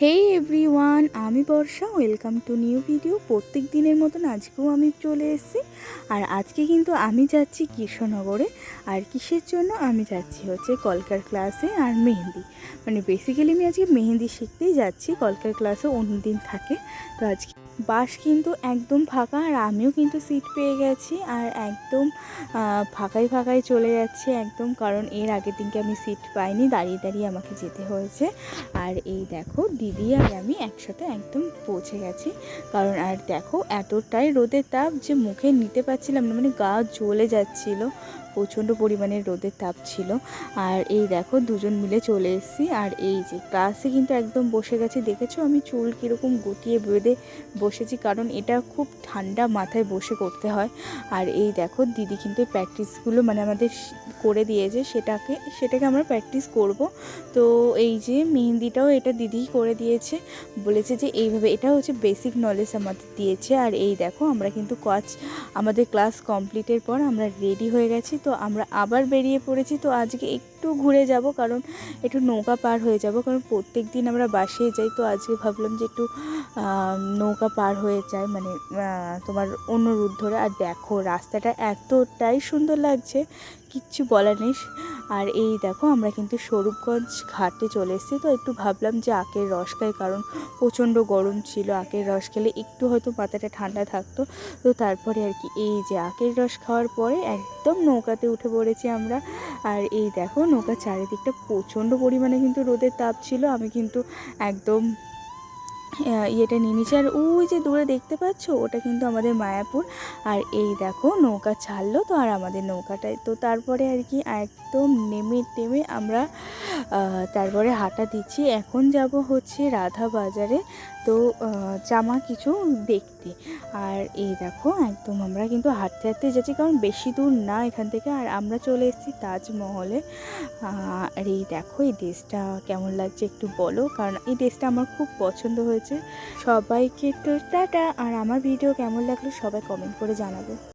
হে everyone, আমি Barsha. Welcome to new video. প্রত্যেক দিনের মতন আজকেও আমি চলে এসেছি। আর আজকে কিন্তু আমি যাচ্ছি কৃষ্ণনগরে। আর কিসের জন্য আমি যাচ্ছি হচ্ছে কলকার ক্লাসে আর মেহেন্দি, মানে বেসিক্যালি আমি আজকে মেহেন্দি শিখতেই যাচ্ছি। কলকার ক্লাসে অন্য দিন থাকে, তো আজকে বাস কিন্তু একদম ফাঁকা আর আমিও কিন্তু সিট পেয়ে গেছি। আর একদম ফাঁকাই ফাঁকাই চলে যাচ্ছে একদম, কারণ এর আগের দিনকে আমি সিট পাইনি, দাঁড়িয়ে দাঁড়িয়ে আমাকে যেতে হয়েছে। আর এই দেখো দিদি আর আমি একসাথে একদম পৌঁছে গেছি। কারণ আর দেখো এতটাই রোদের তাপ যে মুখে নিতে পারছিলাম না, মানে গা জ্বলে যাচ্ছিল, প্রচণ্ড পরিমাণে রোদের তাপ ছিল। আর এই দেখো দুজন মিলে চলে এসেছি। আর এই যে ক্লাসে কিন্তু একদম বসে গেছি, দেখেছো আমি চুল কীরকম গুটিয়ে বেঁধে বসেছি, কারণ এটা খুব ঠান্ডা মাথায় বসে করতে হয়। আর এই দেখো দিদি কিন্তু প্র্যাকটিসগুলো মানে আমাদের করে দিয়েছে, সেটাকে আমরা প্র্যাকটিস করব। তো এই যে মেহেন্দিটাও এটা দিদিই করে দিয়েছে, বলেছে যে এইভাবে, এটা হচ্ছে বেসিক নলেজ আমাদের দিয়েছে। আর এই দেখো আমরা কিন্তু আমাদের ক্লাস কমপ্লিটের পর আমরা রেডি হয়ে গেছি, তো আমরা আবার বেরিয়ে পড়েছি। তো আজকে একটু ঘুরে যাব, কারণ একটু নৌকা পার হয়ে যাব, কারণ প্রত্যেক দিন আমরা বাসে যাই, তো আজকে ভাবলাম যে একটু নৌকা পার হয়ে যায়, মানে তোমার অন্য রুট ধরে। আর দেখো রাস্তাটা এতটাই সুন্দর লাগছে, কিচ্ছু বলার নেই। আর এই দেখো আমরা কিন্তু স্বরূপগঞ্জ ঘাটে চলে এসেছি, তো একটু ভাবলাম যে আখের রস খাই, কারণ প্রচণ্ড গরম ছিল, আখের রস খেলে একটু হয়তো মাথাটা ঠান্ডা থাকতো। তো তারপরে আর কি এই যে আখের রস খাওয়ার পরে একদম নৌকাতে উঠে পড়েছি আমরা। আর এই দেখো নৌকার চারিদিকটা প্রচণ্ড পরিমাণে কিন্তু রোদের তাপ ছিল, আমি কিন্তু একদম ইয়েটা নিয়ে নিচ্ছি। আর ওই যে দূরে দেখতে পাচ্ছ ওটা কিন্তু আমাদের মায়াপুর। আর এই দেখো নৌকা ছাড়লো, তো আর আমাদের নৌকাটায়, তো তারপরে আর কি একদম নেমে টেমে আমরা তারপরে হাঁটা দিচ্ছি। এখন যাব হচ্ছে রাধা বাজারে, তো জামা কিছু দেখতে। আর এই দেখো একদম আমরা কিন্তু হাঁটতে হাঁটতে যাচ্ছি, কারণ বেশি দূর না এখান থেকে। আর আমরা চলে এসেছি তাজমহলে। আর এই দেখো এই ড্রেসটা কেমন লাগছে একটু বলো, কারণ এই ড্রেসটা আমার খুব পছন্দ হয়েছে। সবাইকে তো টাটা। আর আমার ভিডিও কেমন লাগলো সবাই কমেন্ট করে জানাবে।